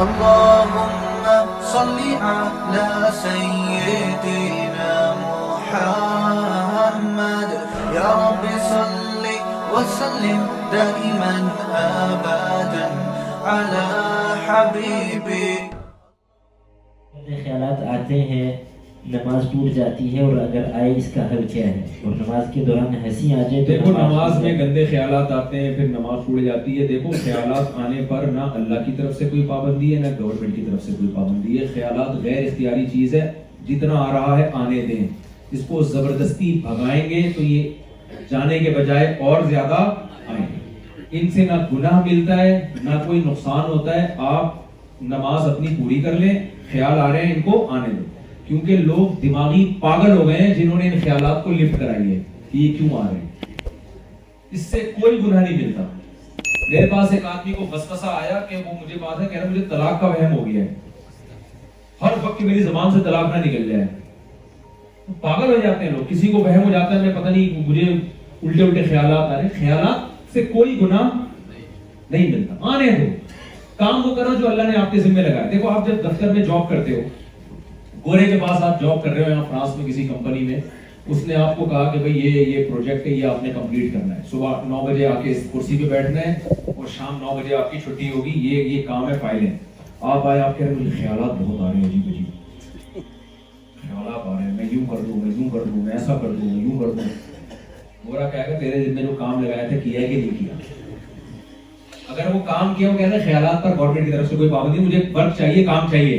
اللهم صل على سيدنا محمد يا رب صل وسلم دائما ابدا على حبيبي. خیالات آتے ہیں نماز ٹوٹ جاتی ہے اور اگر آئے اس کا حل کیا ہے, اور نماز کے دوران ہنسی آ جائے تو دیکھو نماز میں گندے خیالات آتے ہیں پھر نماز ٹوٹ جاتی ہے. دیکھو خیالات آنے پر نہ اللہ کی طرف سے کوئی پابندی ہے نہ گورنمنٹ کی طرف سے کوئی پابندی ہے. خیالات غیر اختیاری چیز ہے, جتنا آ رہا ہے آنے دیں. اس کو زبردستی بھگائیں گے تو یہ جانے کے بجائے اور زیادہ آئیں گے. ان سے نہ گناہ ملتا ہے نہ کوئی نقصان ہوتا ہے. آپ نماز اپنی پوری کر لیں, خیال آ رہے ہیں ان کو آنے دیں, کیونکہ لوگ دماغی پاگل ہو گئے ہیں جنہوں نے ان خیالات کو لفٹ کرائی ہے کہ یہ کیوں آ رہے ہیں. اس سے کوئی گناہ نہیں ملتا. میرے پاس ایک آدمی کو وسوسہ آیا کہ وہ مجھے بات ہے کہہ رہا مجھے طلاق کا وہم ہو گیا ہے, ہر وقت میری زبان سے طلاق نہ نکل جائے. پاگل ہو جاتے ہیں لوگ, کسی کو وہم ہو جاتا ہے میں پتہ نہیں مجھے الٹے الٹے خیالات آ رہے ہیں. خیالات سے کوئی گناہ نہیں ملتا, آنے دو. کام وہ کرو جو اللہ نے آپ کے ذمہ لگایا. دیکھو آپ جب دفتر میں جاب کرتے ہو, گورے کے پاس آپ جاب کر رہے ہو یہاں فرانس میں کسی کمپنی میں, اس نے آپ کو کہا کہ بھئی یہ پروجیکٹ ہے, یہ آپ نے کمپلیٹ کرنا ہے. صبح 9 بجے آ کے اس کرسی پہ بیٹھنا ہے اور شام 9 بجے آپ کی چھٹی ہوگی. یہ کام ہے, فائلیں. آپ آئے, آپ کہہ رہے ہیں مجھے خیالات بہت آ رہے ہیں, عجیب عجیب خیالات آ رہے ہیں, میں یوں کر دوں, میں یوں کر دوں, میں ایسا کر دوں, میں یوں کر دوں. گورا کہے گا تیرے ذمہ جو کام لگایا تھا کیا ہے کہ نہیں کیا. اگر وہ کام کیا, وہ کہتے ہیں خیالات پر گورنمنٹ کی طرف سے کوئی پابندی, مجھے ورک چاہیے, کام چاہیے.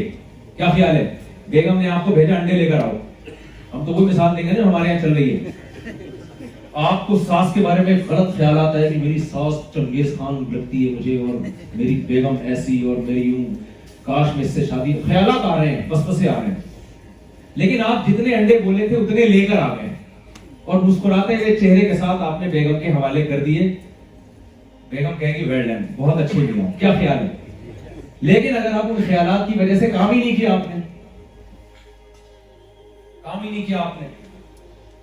کیا خیال ہے, بیگم نے آپ کو بھیجا انڈے لے کر آؤ. ہم تو کوئی مثال دیں گے نا ہمارے یہاں چل رہی ہے. آپ کو ساس کے بارے میں غلط خیالات آئے کہ میری ساس چنگیز خان لگتی ہے مجھے, اور میری بیگم ایسی, اور میری یوں, کاش میں اس سے شادی. خیالات آ رہے ہیں, وسوسے آ رہے ہیں. لیکن آپ جتنے انڈے بولے تھے اتنے لے کر آ گئے اور مسکراتے ہوئے چہرے کے ساتھ آپ نے بیگم کے حوالے کر دیے. بیگم کہیں گی ویل ڈن, بہت اچھے ملا. کیا خیال ہے؟ لیکن اگر آپ ان خیالات کی وجہ سے کام ہی نہیں کیا, آپ نے کام ہی نہیں کیا آپ نے,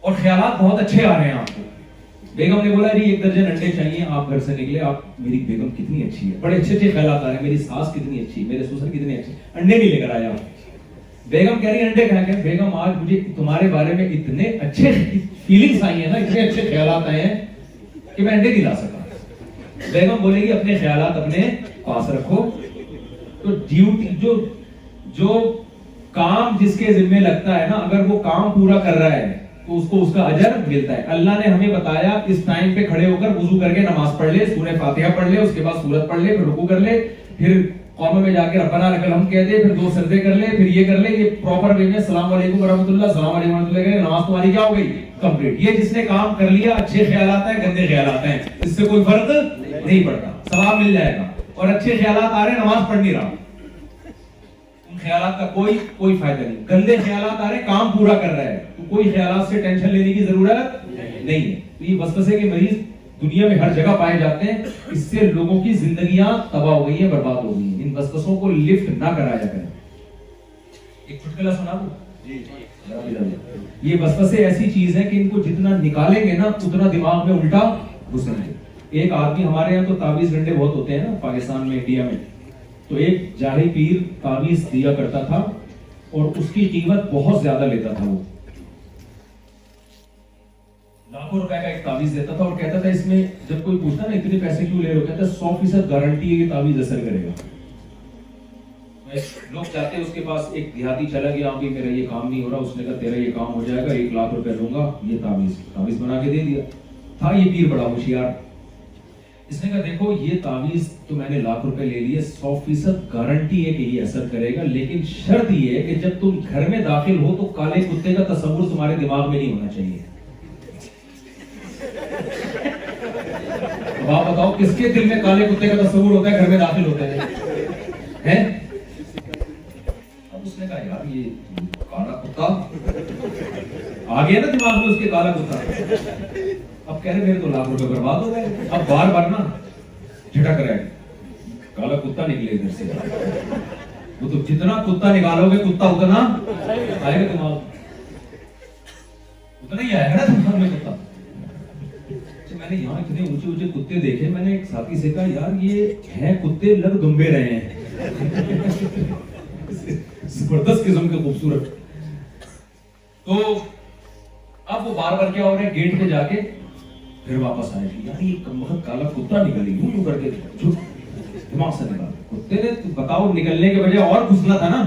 اور خیالات بہت اچھے آ رہے ہیں آپ کو. بیگم نے بولا جی 1 درجن انڈے چاہیے, آپ گھر سے نکلے, آپ میری بیگم کتنی اچھی ہے, بڑے اچھے اچھے خیالات آ رہے ہیں, میری ساس کتنی اچھی, میرے سسر کتنے اچھے. انڈے نہیں لے کر آیا آپ. بیگم کہہ رہی انڈے کھا کے, بیگم آج مجھے تمہارے بارے میں اتنے اچھے فیلنگز آئی ہیں نا, اتنے اچھے خیالات آئے ہیں کہ میں انڈے نہیں لا سکا. بیگم بولے گی اپنے خیالات اپنے پاس رکھو. تو ڈیوٹی جو کام جس کے ذمہ لگتا ہے نا, اگر وہ کام پورا کر رہا ہے تو اس کو اس کا اجر ملتا ہے. اللہ نے ہمیں بتایا اس ٹائم پہ کھڑے ہو کر وضو کر کے نماز پڑھ لے, سورہ فاتحہ پڑھ لے, اس کے بعد سورت پڑھ لے, پھر رکوع کر لے, پھر قوموں میں جا کے ربنا لک الحمد کہہ دے, پھر 2 سجدے کر لے, پھر یہ کر لے. یہ پراپر وے میں السلام علیکم ورحمۃ اللہ, السلام علیکم ورحمۃ اللہ, نماز تمہاری کیا ہو گئی, کمپلیٹ. یہ جس نے کام کر لیا, اچھے خیالات ہیں گندے خیالات ہیں, اس سے کوئی فرق نہیں پڑتا, ثواب مل جائے گا. اور اچھے خیالات آ رہے ہیں, نماز پڑھ نہیں رہا, ان خیالات کا کوئی فائدہ نہیں. گندے خیالات آ رہے ہیں, کام پورا کر رہا ہے, تو کوئی خیالات سے ٹینشن لینے کی ضرورت نہیں ہے. تو یہ وسوسے کے مریض دنیا میں ہر جگہ پائے جاتے ہیں. اس سے لوگوں کی زندگیاں تباہ ہو گئی ہیں, برباد ہو گئی ہیں. ان وسوسوں کو لفٹ نہ کرایا کریں. ایک چٹکلا سنا دوں. یہ وسوسے ایسی چیز ہے کہ ان کو جتنا نکالیں گے نا اتنا دماغ میں الٹا گھسیں گے. ایک آدمی, ہمارے یہاں تو تعویذ ڈنڈے بہت ہوتے ہیں نا پاکستان میں, انڈیا میں, تو ایک جاہی پیر تعویذ دیا کرتا تھا اور اس کی قیمت بہت زیادہ لیتا تھا. وہ لاکھوں روپے کا ایک تعویذ دیتا تھا اور کہتا تھا اس میں, جب کوئی پوچھتا نا اتنے پیسے کیوں لے رہے ہو, کہتا 100% گارنٹی ہے یہ تعویذ اثر کرے گا. لوگ چاہتے ہیں اس کے پاس, ایک دیہاتی چلا گیا, بھی میرا یہ کام نہیں ہو رہا, اس نے کہا تیرا یہ کام ہو جائے گا, 1 لاکھ روپے لوں گا, یہ تعویذ بنا کے دے دیا. تھا یہ پیر بڑا ہوشیار. اس نے کہا دیکھو یہ تعویذ تو میں نے 1 لاکھ روپے لے لیے, 100% گارنٹی ہے کہ یہ اثر کرے گا, لیکن شرط یہ ہے کہ جب تم گھر میں داخل ہو تو کالے کتے کا تصور تمہارے دماغ میں نہیں ہونا چاہیے. اب آپ بتاؤ کس کے دل میں کالے کتے کا تصور ہوتا ہے گھر میں داخل ہوتے ہیں؟ اب اس نے کہا یار یہ کالا کتا آ گیا نا دماغ میں اس کے, کالا کتا. اب کہہ رہے میرے تو 1 لاکھ روپے برباد ہو گئے. اب بار بار نا جھٹک رہے, کالا کتا نکلے ادھر سے. وہ تو جتنا کتا نکالو گے کتا اتنا آئے گا دماغ, اتنا ہی آئے گا نا دماغ میں کتا. میں نے یہاں اتنے اونچے اونچے کتے دیکھے, میں نے ایک ساتھی سے کہا یار یہ ہیں کتے لگ دمبے رہے ہیں. زبردست قسم کے خوبصورت. تو اب وہ بار بار کیا ہو رہا ہے, گیٹ پہ جا کے پھر واپس آئے کہ یار یہ کمبخت کالا کتا نکلی یوں کر کے دماغ سے نکال. کتے نے بتاؤ نکلنے کے بجائے اور گھسنا تھا نا,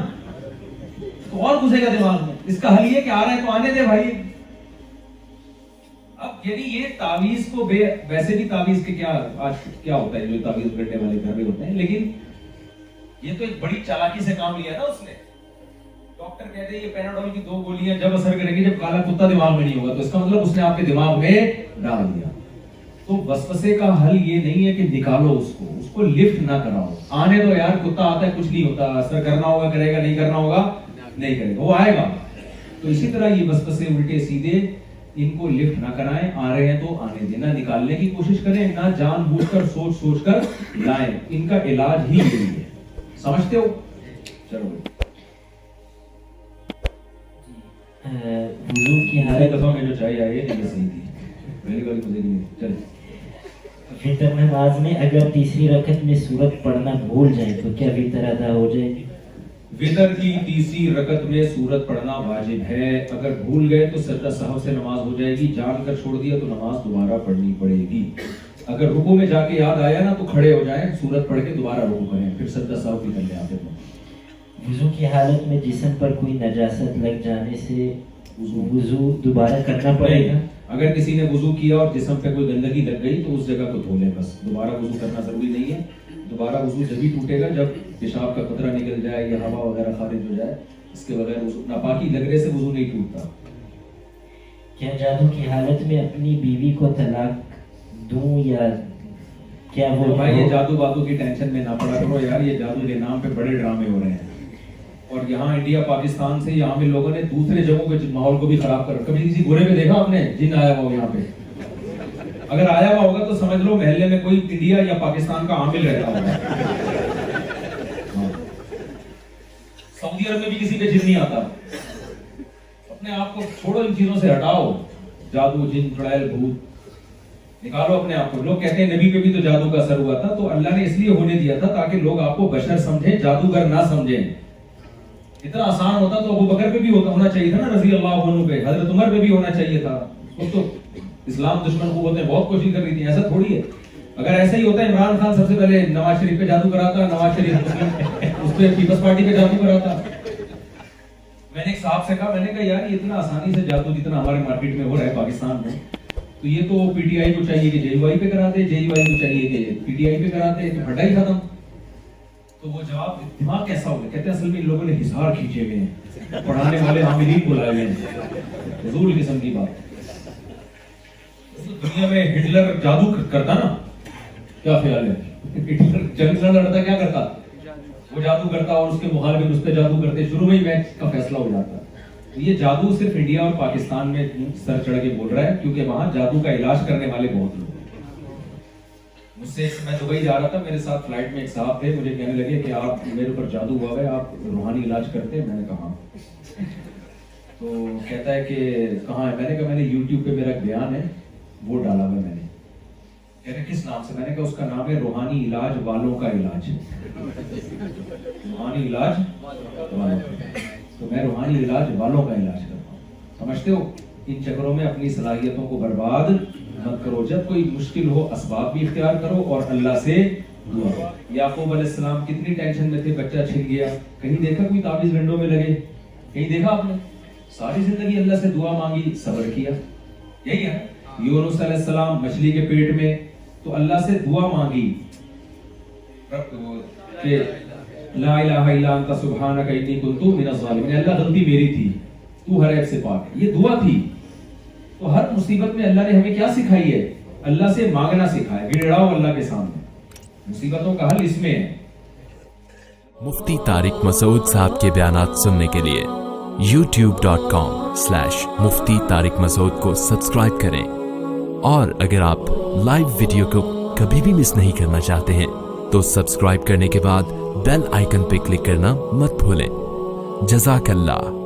تو اور گھسے گا دماغ میں. اس کا حل یہ کہ آ رہا ہے تو آنے دے بھائی. اب یعنی یہ تعویذ کو ویسے بھی تعویذ کے کیا آج کیا ہوتا ہے, جو تعویذ کرنے والے گھر میں ہوتے ہیں, لیکن یہ تو ایک بڑی چالاکی سے کام لیا نا اس نے. ڈاکٹر کہتے ہیں یہ پیناڈول کی 2 گولیاں جب اثر کریں گی جب کالا کتا دماغ میں نہیں ہوگا, تو اس کا مطلب اس نے آپ کے دماغ میں ڈال دیا. تو وسوسے کا حل یہ نہیں ہے کہ نکالو اس کو لفٹ نہ کراؤ. آنے دو یار, کتا آتا ہے کچھ نہیں ہوتا, اثر کرنا ہوگا کرے گا, نہیں کرنا ہوگا نہیں کرے گا, وہ آئے گا. تو اسی طرح یہ وسوسے الٹے سیدھے ان کو لفٹ نہ کرائیں, آ رہے ہیں تو آنے دیں, نہ نکالنے کی کوشش کریں, نہ جان بوجھ کر سوچ کر لائیں. ان کا علاج ہی یہی ہے, سمجھتے ہو؟ چلو وضو کی حالت دفعہ میں جو چاہیے آئی ہے یہ صحیح تھی, پہلی والی مجھے نہیں. چل وطر نماز میں اگر تیسری رکعت میں سورت پڑھنا بھول جائیں تو کیا وطر ادا ہو جائے گی؟ وطر کی تیسری رکعت میں سورت پڑھنا واجب ہے. اگر بھول گئے تو سجدہ سہو سے نماز ہو جائے گی, جان کر چھوڑ دیا تو نماز دوبارہ پڑھنی پڑے گی. اگر رکوع میں جا کے یاد آیا نا تو کھڑے ہو جائیں, سورت پڑھ کے دوبارہ رکوع کریں, پھر سجدہ سہو بھی کر لیں. آپ وضو کی حالت میں جسم پر کوئی نجاست لگ جانے سے وضو دوبارہ کرنا پڑے گا؟ اگر کسی نے وضو کیا اور جسم پہ کوئی گندگی لگ گئی تو اس جگہ کو دھو لیں, بس دوبارہ وضو کرنا ضروری نہیں ہے. دوبارہ وضو جب ہی ٹوٹے گا جب پیشاب کا قطرہ نکل جائے یا ہوا وغیرہ خارج ہو جائے, اس کے بغیر وضو, ناپاکی لگنے سے وضو نہیں ٹوٹتا. کیا جادو کی حالت میں اپنی بیوی کو طلاق دوں یا کیا وہ؟ بھائی یہ جادو بادو کی ٹینشن میں نہ پڑا کرو یار, یہ جادو کے نام پہ بڑے ڈرامے ہو رہے ہیں. اور یہاں انڈیا پاکستان سے یہاں پہ لوگوں نے دوسرے جگہوں کے ماحول کو بھی خراب کر. کبھی کسی گورے میں دیکھا آپ نے جن آیا ہوا یہاں پہ؟ اگر آیا ہوا ہوگا تو سمجھ لو محلے میں کوئی انڈیا یا پاکستان کا عامل رہتا ہوگا. سعودی عرب میں بھی کسی پہ جن نہیں آتا. اپنے آپ کو چھوڑو, ان چیزوں سے ہٹاؤ. جادو, جن, چڑیل, بھوت نکالو اپنے آپ کو. لوگ کہتے ہیں نبی پہ بھی تو جادو کا اثر ہوا تھا, تو اللہ نے اس لیے ہونے دیا تھا تاکہ لوگ آپ کو بشر سمجھیں, جادوگر نہ سمجھیں. اتنا آسان ہوتا تو ابو بکر پہ بھی ہونا چاہیے تھا نا, رضی اللہ عنہ پہ, حضرت عمر پہ بھی ہونا چاہیے تھا. اس تو اسلام دشمن قوتیں بہت کوشش کر رہی تھی, ایسا تھوڑی ہے. اگر ایسا ہی ہوتا عمران خان سب سے پہلے نواز شریف پہ جادو کراتا, نواز شریف اس پہ پیپلز پارٹی پہ جادو کراتا. میں نے ایک صاحب سے کہا, میں نے کہا یار یہ اتنا آسانی سے جادو جتنا ہمارے مارکیٹ میں ہو رہا ہے پاکستان میں, تو یہ تو پی ٹی آئی کو چاہیے کہ جے یو آئی پہ کراتے, جے یو آئی کو چاہیے کہ پی ٹی آئی پہ کراتے, تو ہٹا ہی ختم. تو وہ جواب, دماغ کیسا ہو گیا؟ کہتے ہیں اصل میں ان لوگوں نے ہزار کھینچے ہوئے ہیں, پڑھانے والے عاملین بلائے ہوئے ہیں. فضول قسم کی بات. دنیا میں ہٹلر جادو کرتا نا, کیا خیال ہے؟ ہٹلر جنگ لڑتا کیا کرتا؟ وہ جادو کرتا اور اس کے مخالف اس پہ جادو کرتے, شروع میں ہی میچ کا فیصلہ ہو جاتا. یہ جادو صرف انڈیا اور پاکستان میں سر چڑھ کے بول رہا ہے کیونکہ وہاں جادو کا علاج کرنے والے بہت لوگ. مجھ سے میں دبئی جا رہا تھا, میرے ساتھ فلائٹ میں ایک صاحب تھے, مجھے کہنے لگے کہ آپ میرے اوپر جادو ہوا ہے, آپ روحانی علاج کرتے ہیں؟ میں نے کہا تو کہتا ہے کہ کہاں ہے؟ میں نے کہا میں نے یوٹیوب پہ میرا ایک بیان ہے وہ ڈالا ہوا ہے میں نے. کہہ رہے کس نام سے؟ میں نے کہا اس کا نام ہے روحانی علاج والوں کا علاج. روحانی علاج والوں کا. تو میں روحانی علاج والوں کا علاج کرتا ہوں. سمجھتے ہو؟ ان چکروں میں اپنی صلاحیتوں کو برباد مت کرو. جب کوئی مشکل ہو اسباب بھی اختیار کرو اور اللہ سے دعا کرو. یعقوب علیہ السلام کتنی ٹینشن میں تھے, بچہ چھن گیا, کہیں دیکھا کوئی تعویذ ونڈو میں لگے؟ کہیں دیکھا آپ نے؟ ساری زندگی اللہ سے دعا مانگی, صبر کیا. یہی ہے. یونس علیہ السلام مچھلی کے پیٹ میں, تو اللہ سے دعا مانگی کہ لا الہ الا انت سبحانک انی کنت من الظالمین, اللہ غلطی میری تھی, تو ہر عیب سے پاک ہے. یہ دعا تھی. تو ہر مصیبت میں اللہ نے ہمیں کیا سکھائی ہے؟ اللہ سے مانگنا سکھایا. گڑاؤ اللہ کے سامنے, مصیبتوں کا حل اس میں ہے. مفتی طارق مسعود صاحب کے بیانات سننے کے لیے youtube.com/مفتی طارق مسعود کو سبسکرائب کریں, اور اگر آپ لائیو ویڈیو کو کبھی بھی مس نہیں کرنا چاہتے ہیں تو سبسکرائب کرنے کے بعد بیل آئیکن پہ کلک کرنا مت بھولیں. جزاک اللہ.